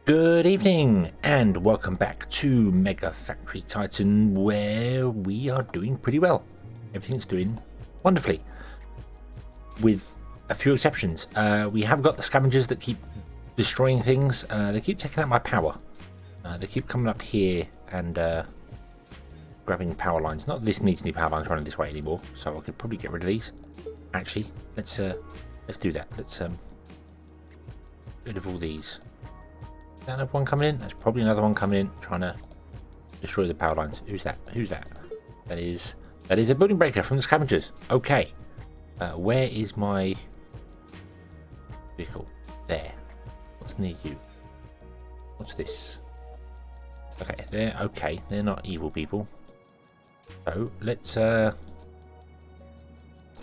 Good evening and welcome back to MegaFactory Titan, where we are doing pretty well. Everything's doing wonderfully, with a few exceptions. We have got the scavengers that keep destroying things. They keep taking out my power. They keep coming up here and grabbing power lines. Not that this needs any power lines running this way anymore, so I could probably get rid of these. Actually, let's do that. Let's get rid of all these. Is that another one coming in? That's probably another one coming in, trying to destroy the power lines. Who's that? Who's that? That is a building breaker from the scavengers. Okay. Where is my vehicle? There. What's near you? What's this? Okay, there. Okay, they're not evil people. So let's. I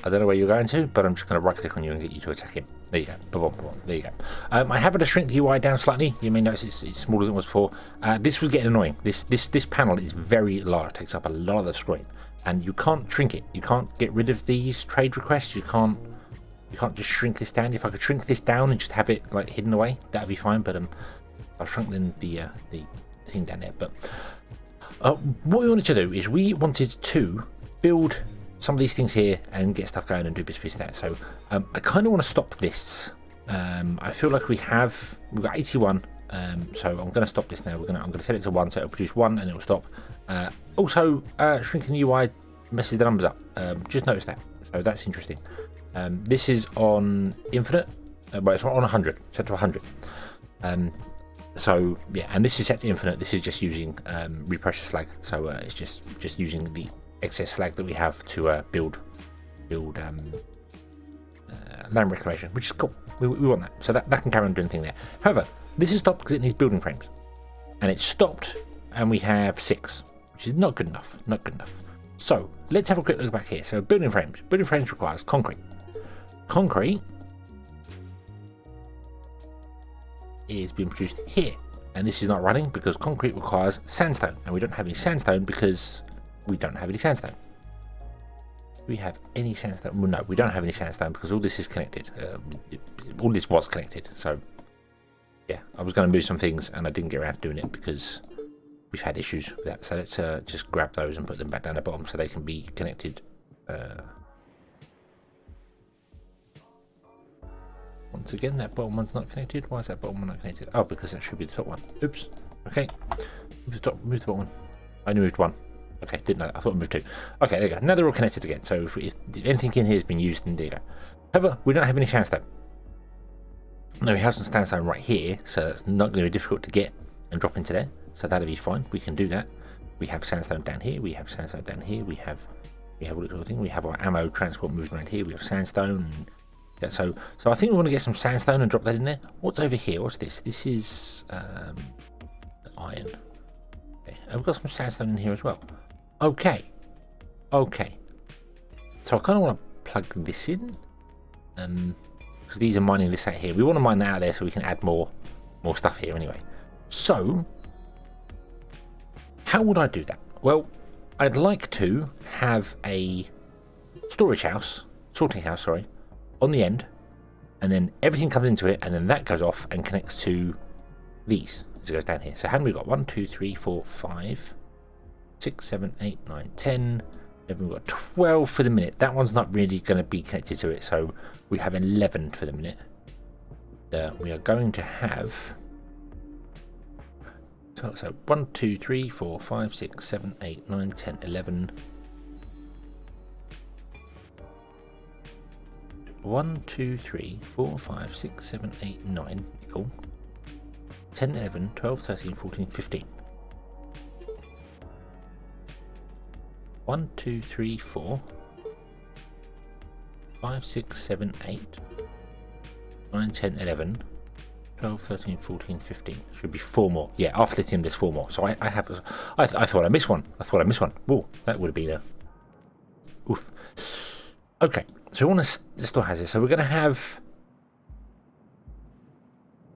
don't know where you're going to, but I'm just going to right click on you and get you to attack him. There you go. Boom. There you go. I have to shrink the UI down slightly. You may notice it's smaller than it was before. This was getting annoying. This panel is very large. Takes up a lot of the screen, and you can't shrink it. You can't get rid of these trade requests. You can't just shrink this down. If I could shrink this down and just have it like hidden away, that'd be fine. But I've shrunk the thing down there. But what we wanted to do is we wanted to build some of these things here and get stuff going and do bits that. So I kind of want to stop this. I feel like we've got 81. So I'm going to stop this now. I'm going to set it to 1, so it'll produce 1 and it'll stop. Also, shrinking the UI messes the numbers up. Just notice that. So that's interesting. This is on infinite. Well, it's on 100. Set to 100. So yeah, and this is set to infinite. This is just using repressure slag. So it's just using the excess slag that we have to build land reclamation, which is cool. We want that, so that can carry on doing thing there. However, this is stopped because it needs building frames, and it's stopped, and we have 6, which is not good enough. So let's have a quick look back here. So building frames requires concrete. Concrete is being produced here, and this is not running because concrete requires sandstone, and we don't have any sandstone because we don't have any sandstone. Do we have any sandstone? Well, no, we don't have any sandstone because all this is connected. All this was connected. So, yeah, I was going to move some things and I didn't get around to doing it because we've had issues with that. So let's just grab those and put them back down the bottom so they can be connected. Once again, that bottom one's not connected. Why is that bottom one not connected? Oh, because that should be the top one. Oops. Okay. Move the bottom one. I only moved 1. Okay, didn't know that. I thought I moved 2. Okay, there you go. Now they're all connected again. So if anything in here has been used, then there you go. However, we don't have any sandstone. No, we have some sandstone right here, so it's not going to be difficult to get and drop into there. So that'll be fine. We can do that. We have sandstone down here. We have sandstone down here. We have all this sort of thing. We have our ammo transport moving around here. We have sandstone. And, yeah, so I think we want to get some sandstone and drop that in there. What's over here? What's this? This is iron. Okay. And we've got some sandstone in here as well. Okay. So I kind of want to plug this in, because these are mining this out here. We want to mine that out there so we can add more stuff here anyway. So how would I do that? Well, I'd like to have a sorting house, on the end, and then everything comes into it, and then that goes off and connects to these as it goes down here. So how many we got? 1, 2, 3, 4, 5, 6, 7, 8, 9, 10. Then we've got 12 for the minute. That one's not really going to be connected to it, so we have 11 for the minute. We are going to have. So 1, 2, 3, 4, 5, 6, 7, 8, 9, 10, 11. 1, 2, 3, 4, 5, 6, 7, 8, 9. Cool. 10, 11, 12, 13, 14, 15. 1, 2, 3, 4, 5, 6, 7, 8, 9, 10, 11, 12, 13, 14, 15. Should be 4 more. Yeah, after lithium there's 4 more. So I thought I missed one. Whoa, that would have been a oof. Okay, so we want to store houses. So we're going to have.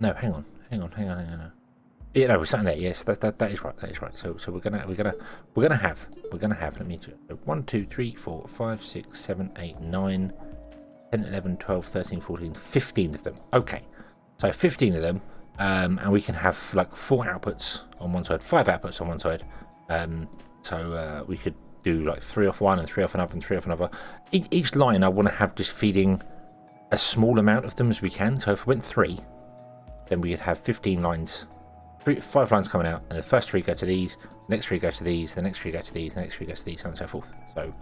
No, hang on. Yeah, no, we're starting there. Yes, that is right. So we're gonna have. Let me do it. 1, 2, 3, 4, 5, 6, 7, 8, 9, 10, 11, 12, 13, 14, 15 of them. Okay, so 15 of them. And we can have like 4 outputs on one side, 5 outputs on one side. So we could do like 3 off one and 3 off another and 3 off another. Each line I want to have just feeding a small amount of them as we can. So if we went 3, then we could have 15 lines, 5 lines coming out, and the first 3 go to these, the next 3 go to these, the next 3 go to these, the next 3 go to these, so on and so forth. So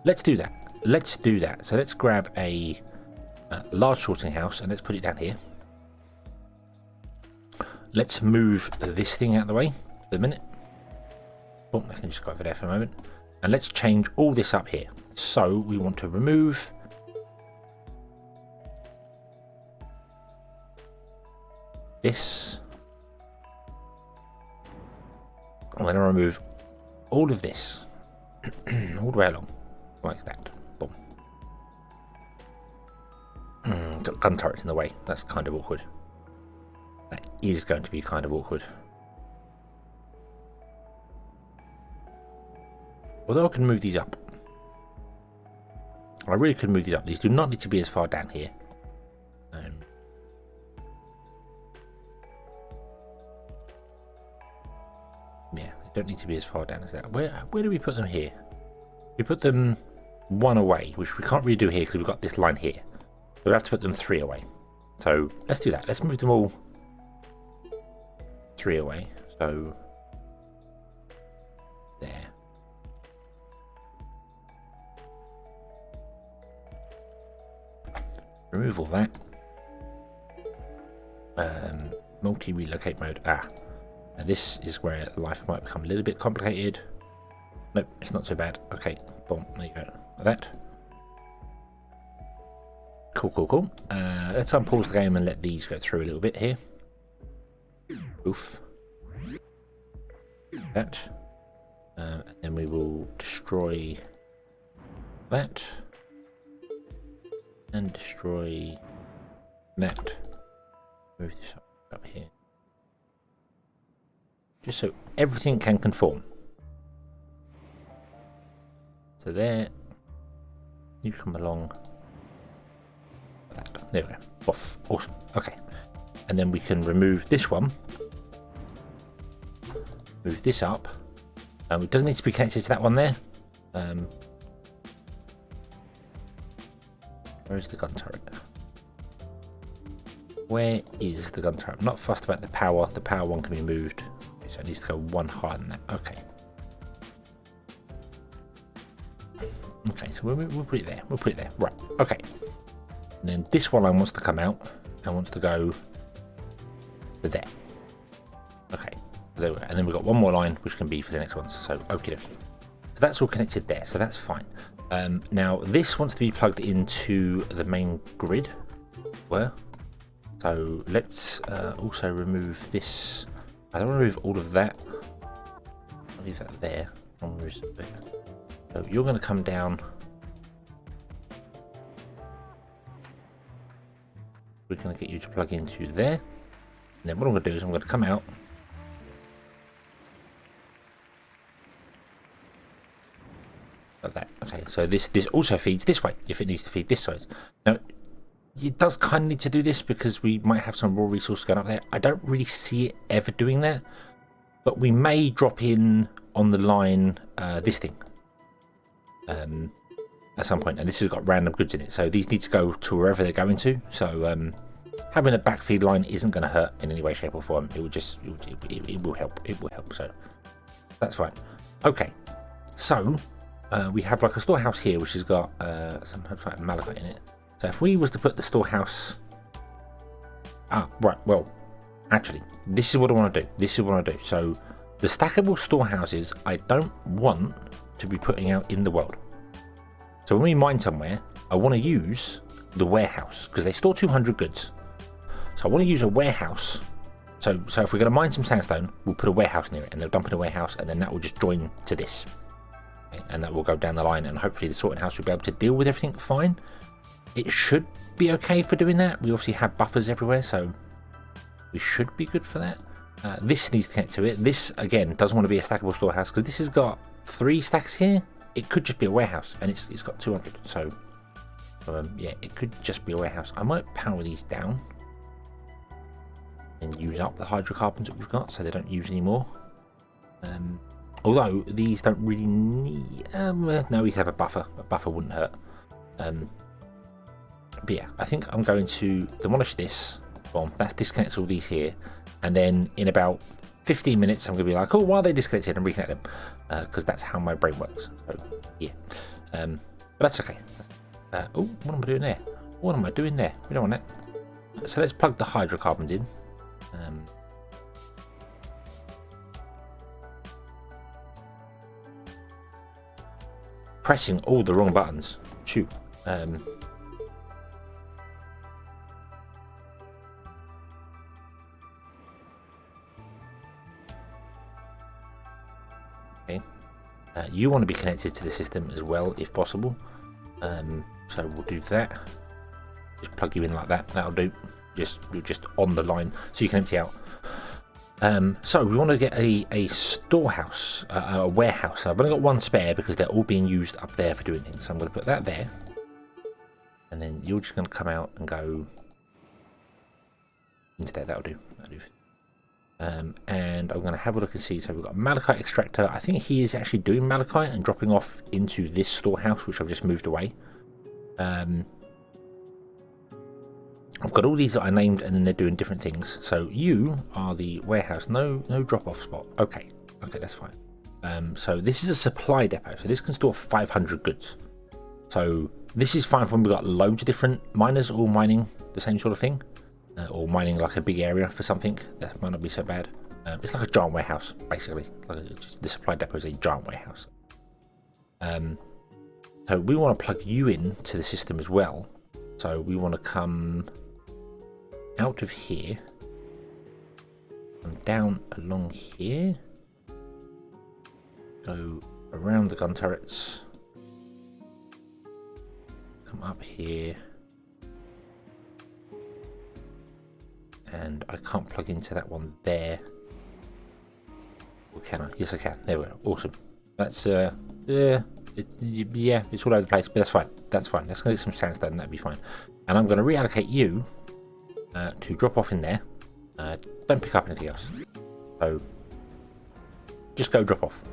let's do that. Let's do that. So let's grab a large sorting house and let's put it down here. Let's move this thing out of the way for the minute. Boom, I can just go over there for a moment. And let's change all this up here. So we want to remove this. I'm going to remove all of this all the way along like that. Boom. Got gun turrets in the way. That's kind of awkward. That is going to be kind of awkward. Although I can move these up. I really could move these up. These do not need to be as far down here. Yeah, they don't need to be as far down as that. Where do we put them here? We put them 1 away, which we can't really do here because we've got this line here. We'll have to put them 3 away. So let's do that. Let's move them all 3 away. So there. Remove all that. Multi-relocate mode. Now this is where life might become a little bit complicated. Nope, it's not so bad. Okay, boom, there you go. Like that. Cool. Let's unpause the game and let these go through a little bit here. Oof. That. And then we will destroy that. And destroy that. Move this up here. Just so everything can conform. So there. You come along. That. There we go. Off. Awesome. Okay. And then we can remove this one. Move this up. It doesn't need to be connected to that one there. Where is the gun turret? Where is the gun turret? I'm not fussed about the power. The power one can be moved. Okay, so it needs to go 1 higher than that. Okay. Okay, so we'll put it there. We'll put it there. Right. Okay. And then this one line wants to come out and wants to go to there. Okay. There we go. And then we've got one more line which can be for the next ones. So okay. So that's all connected there. So that's fine. Now this wants to be plugged into the main grid. So let's also remove this. I don't want to remove all of that. I'll leave that there. So you're going to come down. We're going to get you to plug into there. And then what I'm going to do is I'm going to come out. Like that. Okay, so this also feeds this way if it needs to feed this side. Now, it does kind of need to do this because we might have some raw resources going up there. I don't really see it ever doing that, but we may drop in on the line this thing at some point, and this has got random goods in it, so these need to go to wherever they're going to. So having a backfeed line isn't going to hurt in any way, shape, or form. It will just it will help. It will help. So that's fine. Okay, so we have like a storehouse here, which has got some like malachite in it. So if we was to put the storehouse, right. Well, actually, this is what I want to do. This is what I want to do. So the stackable storehouses, I don't want to be putting out in the world. So when we mine somewhere, I want to use the warehouse because they store 200 goods. So I want to use a warehouse. So if we're going to mine some sandstone, we'll put a warehouse near it, and they'll dump in a warehouse, and then that will just join to this, okay? And that will go down the line, and hopefully the sorting house will be able to deal with everything fine. It should be okay for doing that. We obviously have buffers everywhere, so we should be good for that. This needs to connect to it. This, again, doesn't want to be a stackable storehouse because this has got 3 stacks here. It could just be a warehouse, and it's got 200. So, yeah, it could just be a warehouse. I might power these down. and use up the hydrocarbons that we've got, so they don't use any more. Although these don't really need. No, we could have a buffer. A buffer wouldn't hurt. But yeah, I think I'm going to demolish this. Well, that disconnects all these here, and then in about 15 minutes, I'm going to be like, oh, why are they disconnected, and reconnect them, because that's how my brain works. So yeah, but that's okay. Oh, what am I doing there? What am I doing there? We don't want that. So let's plug the hydrocarbons in. Pressing all the wrong buttons. Shoot. Okay. You want to be connected to the system as well, if possible. So we'll do that. Just plug you in like that. That'll do. You're just on the line, so you can empty out. So we want to get a storehouse, a warehouse. I've only got one spare because they're all being used up there for doing things. So I'm going to put that there, and then you're just going to come out and go into there. That'll do. And I'm going to have a look and see. So we've got a malachite extractor. I think he is actually doing malachite and dropping off into this storehouse, which I've just moved away. I've got all these that I named, and then they're doing different things. So you are the warehouse. No drop-off spot. Okay, that's fine. So this is a supply depot. So this can store 500 goods. So this is fine when we've got loads of different miners all mining the same sort of thing, or mining like a big area for something. That might not be so bad. It's like a giant warehouse, basically. Just the supply depot is a giant warehouse. So we want to plug you in to the system as well. So we want to come out of here and down along here, go around the gun turrets, come up here, and I can't plug into that one there. Or can I? Yes, I can. There we go. Awesome. That's yeah, it's all over the place, but that's fine. That's fine. Let's get some sandstone. That'd be fine. And I'm going to reallocate you to drop off in there. Don't pick up anything else. So just go drop off.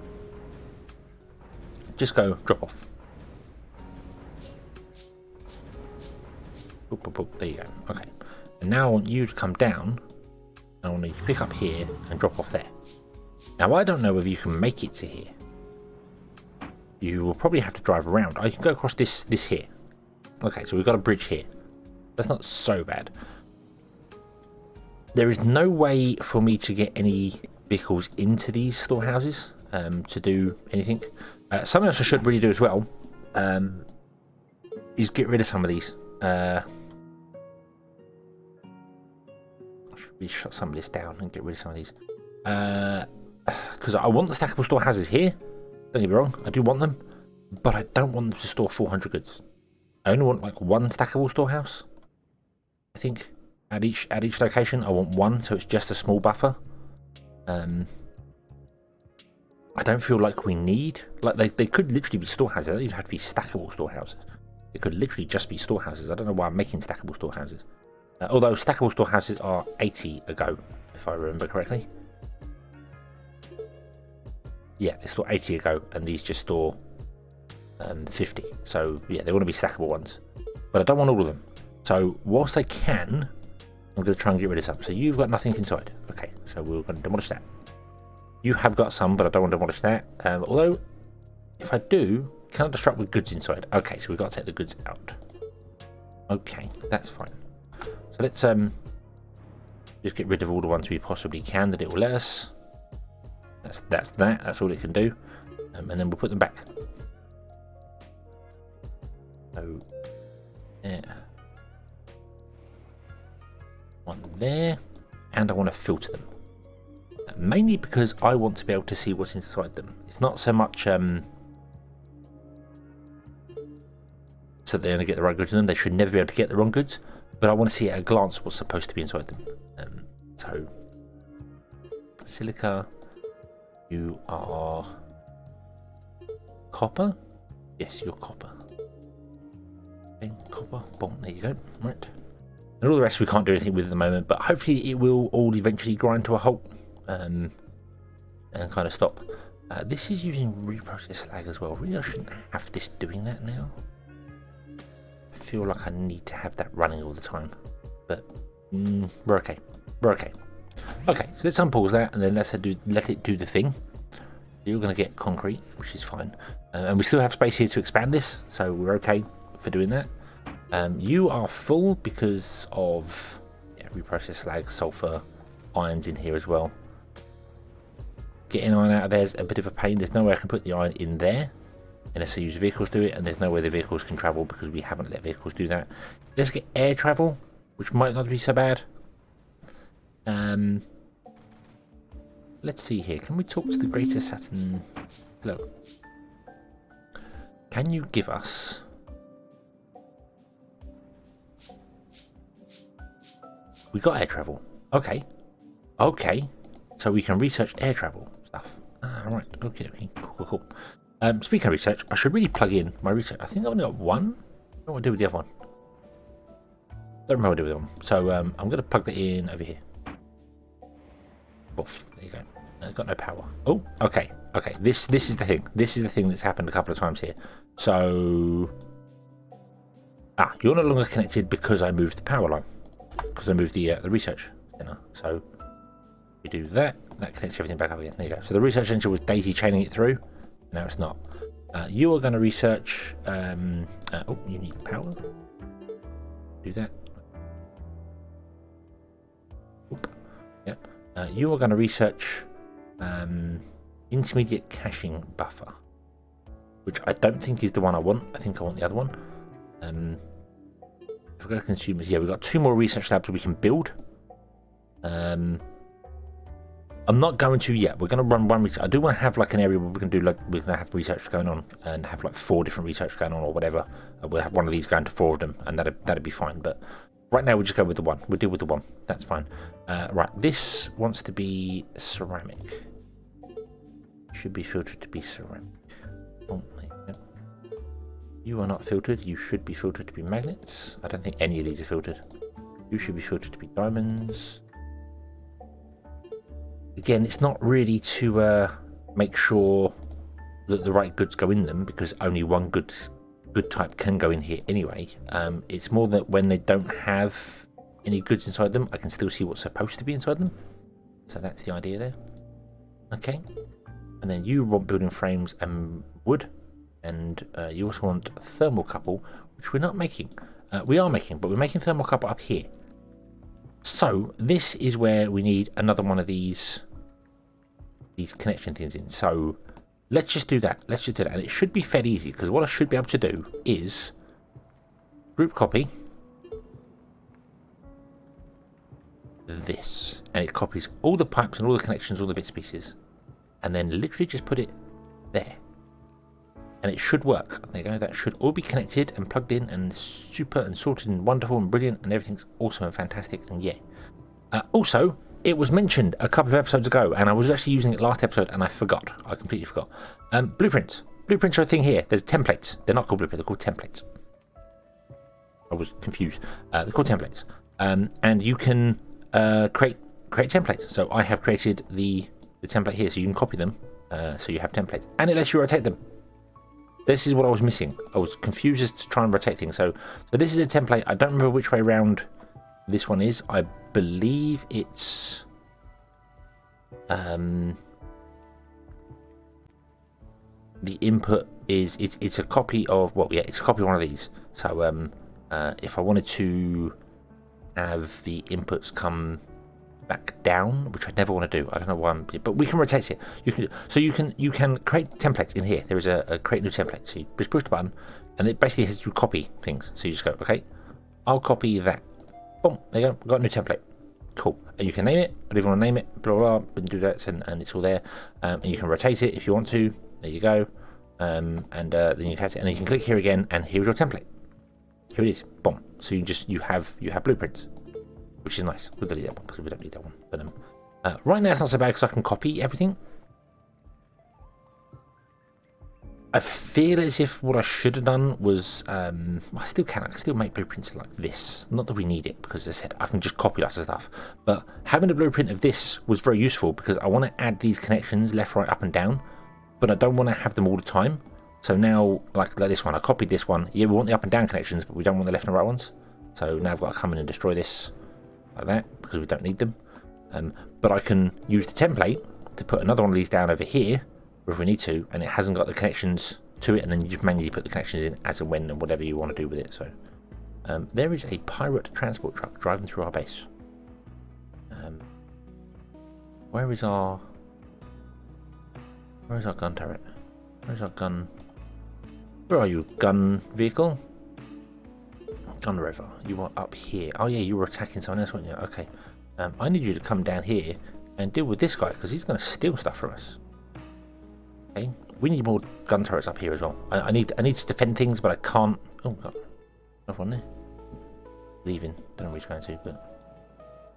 Just go drop off. Boop, boop, boop. There you go. Okay. And now I want you to come down. And I want you to pick up here and drop off there. Now I don't know whether you can make it to here. You will probably have to drive around. I can go across this here. Okay, so we've got a bridge here. That's not so bad. There is no way for me to get any vehicles into these storehouses to do anything. Something else I should really do as well is get rid of some of these. I should really shut some of this down and get rid of some of these. Because I want the stackable storehouses here. Don't get me wrong, I do want them. But I don't want them to store 400 goods. I only want like one stackable storehouse. I think at each location I want one, so it's just a small buffer. I don't feel like we need, like they could literally be storehouses. They don't even have to be stackable storehouses. They could literally just be storehouses. I don't know why I'm making stackable storehouses. Although stackable storehouses are 80 a go, if I remember correctly. Yeah, they store 80 a go, and these just store 50. So yeah, they want to be stackable ones, but I don't want all of them. So whilst I can, I'm going to try and get rid of some. So you've got nothing inside. Okay, so we're going to demolish that. You have got some, but I don't want to demolish that. Although, if I do, can I destruct with goods inside? Okay, so we've got to take the goods out. Okay, that's fine. So let's just get rid of all the ones we possibly can that it will let us. That's all it can do. And then we'll put them back. So, yeah. One there. And I want to filter them. Mainly because I want to be able to see what's inside them. It's not so much so they only get the right goods in them. They should never be able to get the wrong goods. But I want to see at a glance what's supposed to be inside them. So, silica, you are copper? Yes, you're copper. Okay, copper, boom, there you go. Right. And all the rest we can't do anything with at the moment, but hopefully it will all eventually grind to a halt and kind of stop. This is using reprocessed slag as well. Really, I shouldn't have this doing that now. I feel like I need to have that running all the time, but we're okay. We're okay. Okay, so let's unpause that and then let it do the thing. You're going to get concrete, which is fine, and we still have space here to expand this, so we're okay for doing that. You are full because of reprocessed slag, sulfur, irons in here as well. Getting iron out of there is a bit of a pain. There's no way I can put the iron in there unless I use vehicles to do it, and there's no way the vehicles can travel because we haven't let vehicles do that. Let's get air travel, which might not be so bad. Let's see here. Can we talk to the Greater Saturn? Hello. Can you give us... We got air travel. Okay. Okay. So we can research air travel stuff. Right. Okay. Cool. Speaking of research, I should really plug in my research. I think I've only got one. I don't know what to do with the other one. Don't remember what to do with the other one. So I'm going to plug that in over here. Oof, there you go. I've got no power. Oh, okay. Okay. This is the thing. This is the thing that's happened a couple of times here. So... you're no longer connected because I moved the power line. Because I moved the research center. So we do that. That connects everything back up again. There you go. So the research center was daisy chaining it through. Now it's not. You are going to research... oh, you need power. Do that. Oop. Yep. You are going to research intermediate caching buffer, which I don't think is the one I want. I think I want the other one. If we go to consumers, yeah, we've got 2 more research labs we can build. I'm not going to yet. We're going to run one research. I do want to have like an area where we can do like we're going to have research going on and have like 4 different research going on or whatever. We'll have one of these going to 4 of them, and that'd be fine. But right now we'll just go with the one. We'll deal with the one. That's fine. Right, this wants to be ceramic. Should be filtered to be ceramic. Oh, yep. You are not filtered. You should be filtered to be magnets. I don't think any of these are filtered. You should be filtered to be diamonds. Again, it's not really to make sure that the right goods go in them, because only one good type can go in here anyway. It's more that when they don't have any goods inside them, I can still see what's supposed to be inside them. So that's the idea there. Okay. And then you want building frames and wood. And you also want thermocouple, which we're not making. We are making, but we're making thermocouple up here. So this is where we need another one of these connection things in. So let's just do that. Let's just do that. And it should be fairly easy, because what I should be able to do is group copy this. And it copies all the pipes and all the connections, all the bits and pieces. And then literally just put it there. And it should work. There you go. That should all be connected and plugged in and super and sorted and wonderful and brilliant, and everything's awesome and fantastic. And yeah. Also, it was mentioned a couple of episodes ago, and I was actually using it last episode, and I forgot. I completely forgot. Blueprints. Blueprints are a thing here. There's templates. They're not called blueprints. They're called templates. I was confused. They're called templates. And you can create templates. So I have created the template here, so you can copy them. So you have templates, and it lets you rotate them. This is what I was missing. I was confused as to try and rotate things. So this is a template. I don't remember which way around this one is. I believe it's the input is it's a copy of, well, yeah, it's a copy of one of these. So if I wanted to have the inputs come back down, which I never want to do. I don't know why, but we can rotate it. You can create templates in here. There is a create new template. So you just push the button, and it basically has you copy things. So you just go, okay, I'll copy that. Boom, there you go. Got a new template. Cool. And you can name it. Whatever you want to name it. Blah blah. And do that, and it's all there. And you can rotate it if you want to. There you go. Then you can, and then you can click here again, and here's your template. Here it is. Boom. So you have blueprints, which is nice. We'll delete that one because we don't need that one. But right now it's not so bad because I can copy everything. I feel as if what I should have done was, I can still make blueprints like this. Not that we need it, because as I said, I can just copy lots of stuff. But having a blueprint of this was very useful, because I want to add these connections left, right, up and down, but I don't want to have them all the time. So now, like this one, I copied this one. Yeah, we want the up and down connections, but we don't want the left and right ones. So now I've got to come in and destroy this like that, because we don't need them. But I can use the template to put another one of these down over here, if we need to, and it hasn't got the connections to it, and then you just manually put the connections in as and when and whatever you want to do with it. So there is a pirate transport truck driving through our base. Where is our gun turret? Where's our gun? Where are you, gun vehicle? Gun rover. You are up here. Oh yeah, you were attacking someone else, weren't you? Okay. I need you to come down here and deal with this guy, because he's going to steal stuff from us. Okay, we need more gun turrets up here as well. I need to defend things, but I can't. Oh god, another one there. Leaving. Don't know where he's going to, but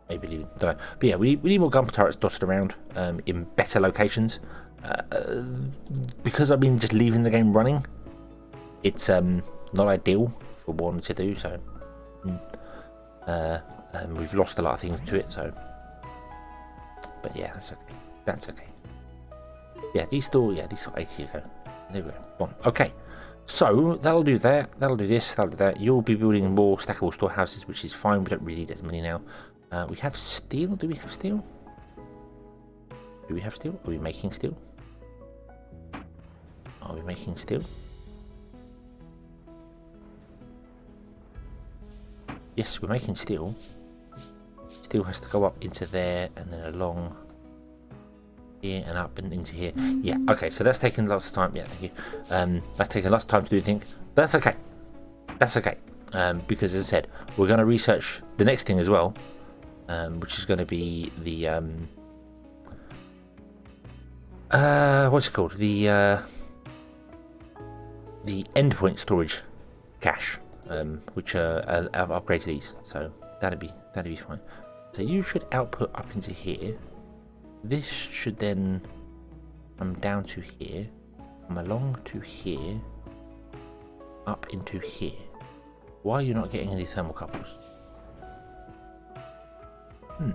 maybe leaving. Don't know. But yeah, we need more gun turrets dotted around in better locations. Because I've been just leaving the game running, it's not ideal for one to do. So we've lost a lot of things to it. So, but yeah, that's okay. That's okay. Yeah, these still 80 ago. There we go. Boom. Okay, so that'll do that. That'll do this. That'll do that. You'll be building more stackable storehouses, which is fine. We don't really need as many now. We have steel. Do we have steel? Do we have steel? Are we making steel? Are we making steel? Yes, we're making steel. Steel has to go up into there and then along here and up and into here. Yeah, okay, so that's taken lots of time. Yeah, thank you. That's taken lots of time to do the thing, but that's okay. That's okay. Because as I said, we're going to research the next thing as well, which is going to be the what's it called? The endpoint storage cache, which upgrades these. So that'd be fine. So you should output up into here. This should then come down to here, come along to here, up into here. Why are you not getting any thermocouples? I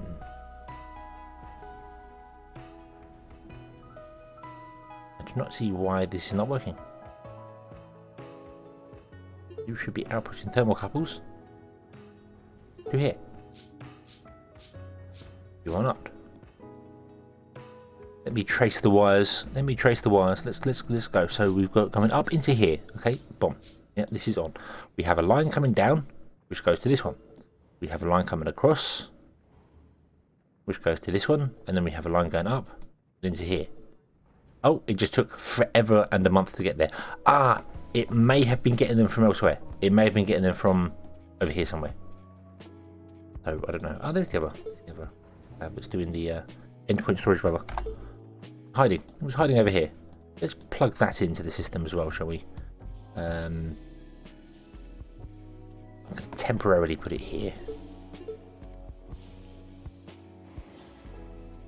do not see why this is not working. You should be outputting thermocouples to here. You are not. Let me trace the wires. Let's go. So we've got coming up into here. Okay, boom. Yeah, this is on. We have a line coming down, which goes to this one. We have a line coming across, which goes to this one, and then we have a line going up into here. Oh, it just took forever and a month to get there. Ah, it may have been getting them from elsewhere. It may have been getting them from over here somewhere. So I don't know. Oh, there's the other. It's doing the endpoint storage rather. Hiding. It was hiding over here. Let's plug that into the system as well, shall we? I'm going to temporarily put it here.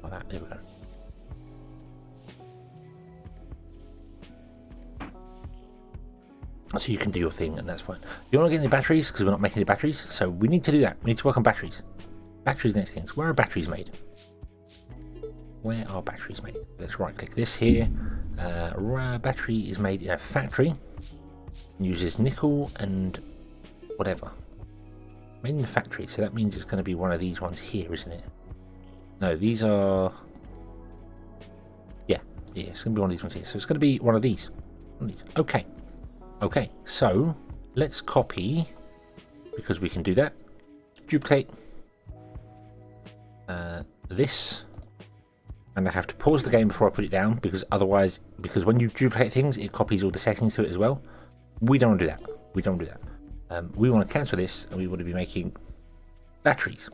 Like that. There we go. So you can do your thing, and that's fine. You're not getting the batteries because we're not making the batteries, so we need to do that. We need to work on batteries. Batteries next things. Where are batteries made? Where are batteries made? Let's right click this here. Battery is made in a factory. Uses nickel and whatever. Made in the factory, so that means it's going to be one of these ones here, isn't it? No, these are... Yeah, it's going to be one of these ones here. So it's going to be one of these. Okay. Okay, so let's copy, because we can do that. Duplicate this, and I have to pause the game before I put it down, because otherwise, when you duplicate things, it copies all the settings to it as well. We don't want to do that. We want to cancel this, and we want to be making batteries.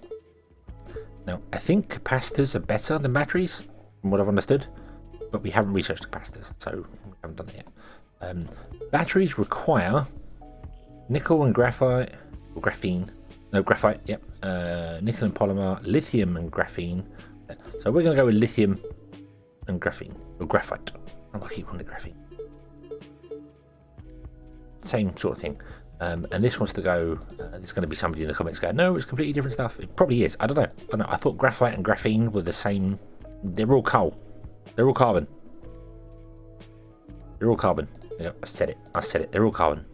Now, I think capacitors are better than batteries, from what I've understood, but we haven't researched capacitors, so we haven't done that yet. Batteries require nickel and graphite, or graphene. No, graphite, yep. Nickel and polymer, lithium and graphene. So we're going to go with lithium and graphene, or graphite. I keep calling it graphene. same sort of thing. And this wants to go, there's going to be somebody in the comments going, no, it's completely different stuff. It probably is. I don't know. I thought graphite and graphene were the same. They're all coal. They're all carbon. They're all carbon. Yeah, I said it. They're all carbon.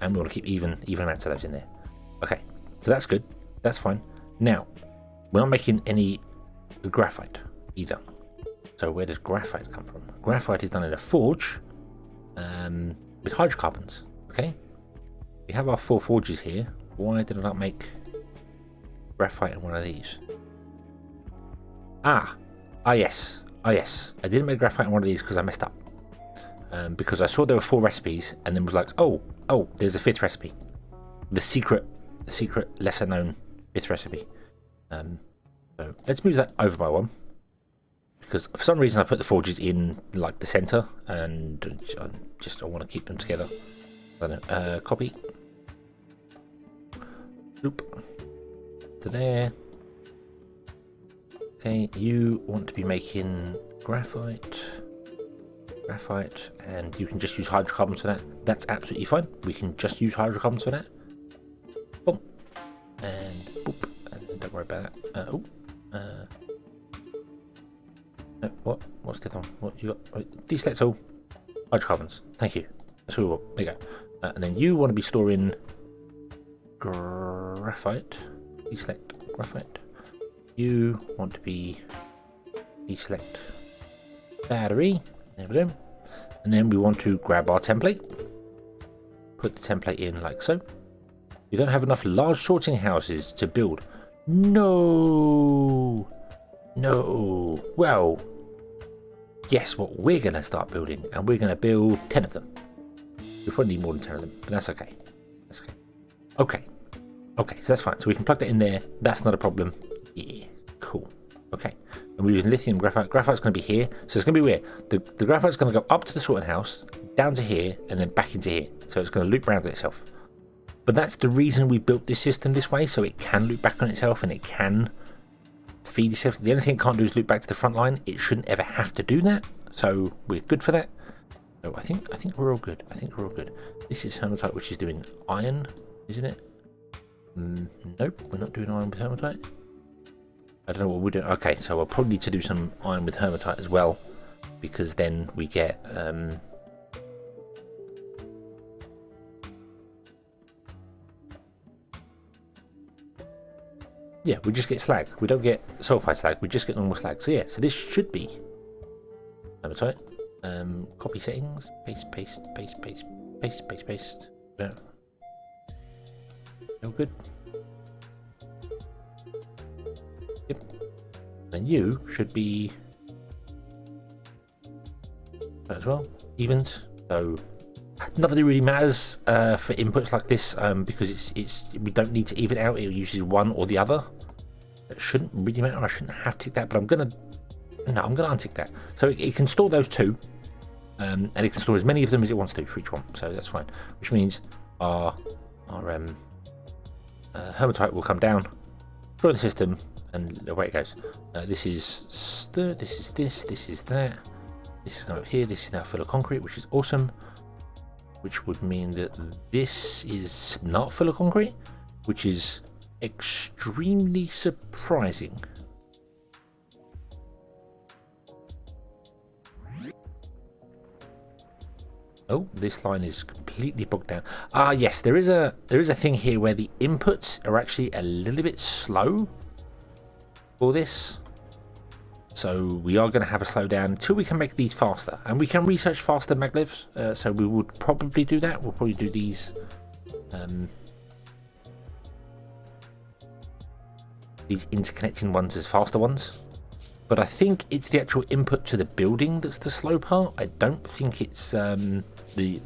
And we want to keep even amounts of those in there. Okay, so that's good. That's fine. Now, we're not making any graphite either. So where does graphite come from? Graphite is done in a forge with hydrocarbons. Okay, we have our 4 forges here. Why did I not make graphite in one of these? Yes. I didn't make graphite in one of these because I messed up. Because I saw there were 4 recipes and then was like, oh, there's a 5th recipe. The secret, lesser known 5th recipe. So let's move that over by 1. Because for some reason I put the forges in like the center and I want to keep them together. I don't know, copy. Oop. To there. Okay, you want to be making graphite, and you can just use hydrocarbons for that. That's absolutely fine. We can just use hydrocarbons for that. Boom. And boop. And don't worry about that. No, what's the other one? What you got? Deselect all. Hydrocarbons. Thank you. That's what we want. There you go. And then you want to be storing graphite. Deselect graphite. You want to be deselect battery. There we go. And then we want to grab our template. Put the template in like so. We don't have enough large sorting houses to build. No. Well, guess what we're going to start building? And we're going to build 10 of them. We probably need more than 10 of them, but that's okay. Okay, so that's fine. So we can plug that in there. That's not a problem. Yeah, cool. Okay. And we're using lithium graphite. Graphite's going to be here. So it's going to be weird. The graphite's going to go up to the sorting house, down to here, and then back into here. So it's going to loop around itself. But that's the reason we built this system this way, so it can loop back on itself and it can feed itself. The only thing it can't do is loop back to the front line. It shouldn't ever have to do that. So we're good for that. So I think we're all good. This is hematite, which is doing iron, isn't it? Nope, we're not doing iron with hematite. I don't know what we're doing. Okay, so we'll probably need to do some iron with hematite as well, because then we get yeah, we just get slag. We don't get sulfide slag, we just get normal slag. So yeah, so this should be hematite. Copy settings, paste. Yeah. All good. Yep. And you should be that as well. Evens. So nothing really matters for inputs like this because it's we don't need to even out. It uses one or the other. It shouldn't really matter. I shouldn't have to tick that, but I'm gonna untick that. So it can store those 2. And it can store as many of them as it wants to for each one, so that's fine. Which means our hematite will come down, join the system, and away it goes. This is that. This is going up here. This is now full of concrete, which is awesome. Which would mean that this is not full of concrete, which is extremely surprising. Oh, this line is completely bogged down. Yes, there is a thing here where the inputs are actually a little bit slow for this. So we are going to have a slowdown until we can make these faster. And we can research faster maglevs. So we would probably do that. We'll probably do these interconnecting ones as faster ones. But I think it's the actual input to the building that's the slow part. I don't think it's the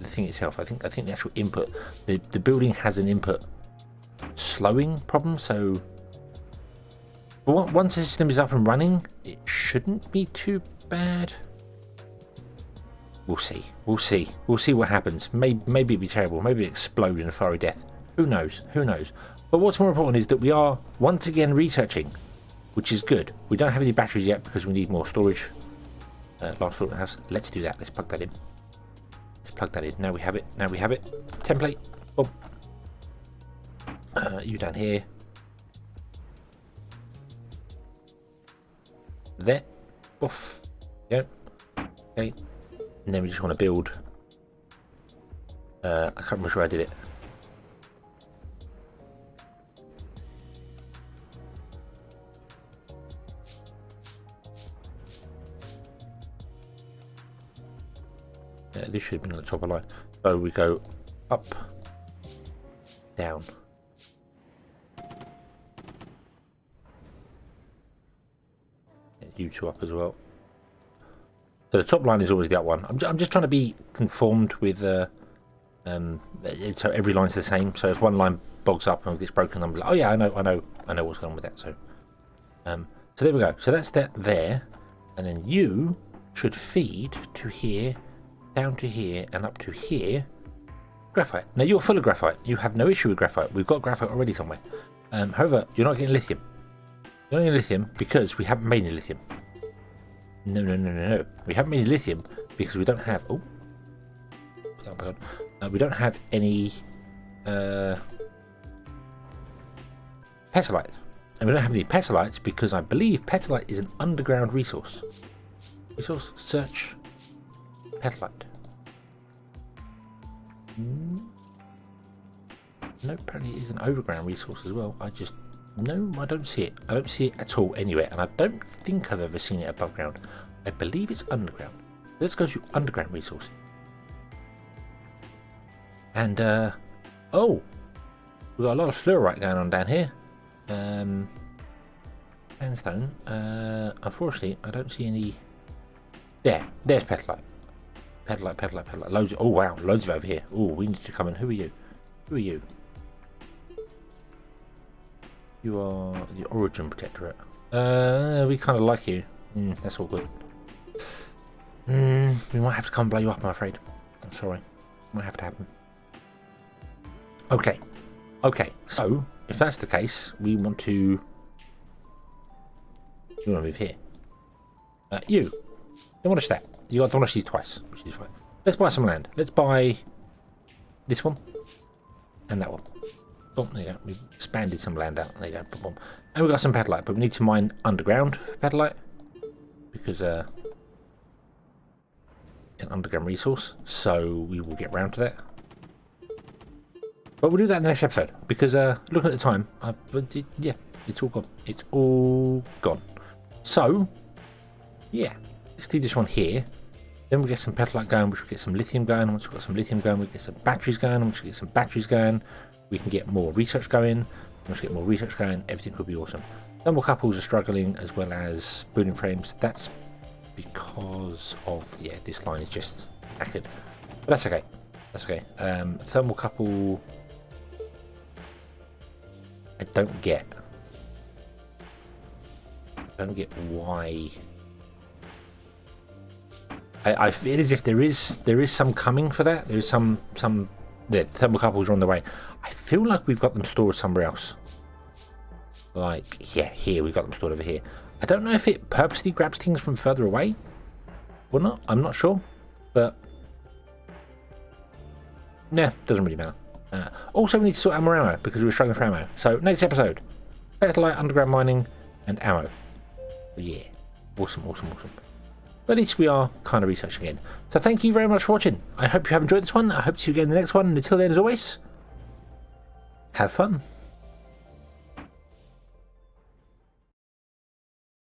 thing itself. I think the actual input, the building has an input slowing problem. So once the system is up and running, it shouldn't be too bad. We'll see what happens. Maybe it'll be terrible. Maybe it'll explode in a fiery death. Who knows? But what's more important is that we are once again researching, which is good. We don't have any batteries yet because we need more storage. Large storage house. Let's do that. Let's plug that in. plug that in. Now we have it. Now we have it. Template. Boom. You down here. There. Off. Go. Okay. And then we just want to build. I can't remember where I did it. This should have been on the top of the line. So we go up, down. You two up as well. So the top line is always the up one. I'm just trying to be conformed with so every line's the same. So if one line bogs up and gets broken, I'm like, oh yeah, I know what's going on with that. So so there we go. So that's that there, and then you should feed to here, down to here, and up to here. Graphite. Now you're full of graphite. You have no issue with graphite. We've got graphite already somewhere. However, you're not getting lithium. You're not getting lithium because we haven't made any lithium. No. We haven't made any lithium because we don't have. Oh, we don't have any petalite, and we don't have any petalites because I believe petalite is an underground resource. Resource search petalite. No, apparently it is an overground resource as well. I don't see it. I don't see it at all anywhere, and I don't think I've ever seen it above ground. I believe it's underground. Let's go to underground resources. And oh, we've got a lot of fluorite going on down here. Sandstone. Unfortunately, I don't see any. There's petalite. Petalite. Loads. Oh wow, loads of it over here. Oh, we need to come in. Who are you? You are the Origin Protectorate. We kind of like you. That's all good. We might have to come and blow you up, I'm afraid. I'm sorry. Might have to happen. Okay. So, if that's the case, we want to... You want to move here. You. Demolish that. You got to demolish these twice, which is fine. Let's buy some land. Let's buy this one. And that one. Boom, there you go. We've expanded some land out. There you go. Boom, boom. And we've got some petalite, but we need to mine underground for petalite. Because it's an underground resource. So we will get round to that. But we'll do that in the next episode. Because looking at the time, yeah, it's all gone. It's all gone. So, yeah. Let's leave this one here. Then we'll get some petalite going, which will get some lithium going. Once we've got some lithium going, we'll get some batteries going. Once we get some batteries going, we can get more research going. Once we get more research going, everything could be awesome. Thermal couples are struggling as well as building frames. That's because of, yeah, this line is just knackered. But that's okay. That's okay. Thermal couple, I don't get why. I feel as if there is some coming for that. There is some the thermal couples are on the way. I feel like we've got them stored somewhere else. Like, yeah, here we've got them stored over here. I don't know if it purposely grabs things from further away or not. I'm not sure, but nah, doesn't really matter. Also, we need to sort out more ammo because we were struggling for ammo. So next episode, petalite, underground mining, and ammo. But yeah, awesome. But at least we are kind of researching again. So thank you very much for watching. I hope you have enjoyed this one. I hope to see you again in the next one. And until then, as always, have fun.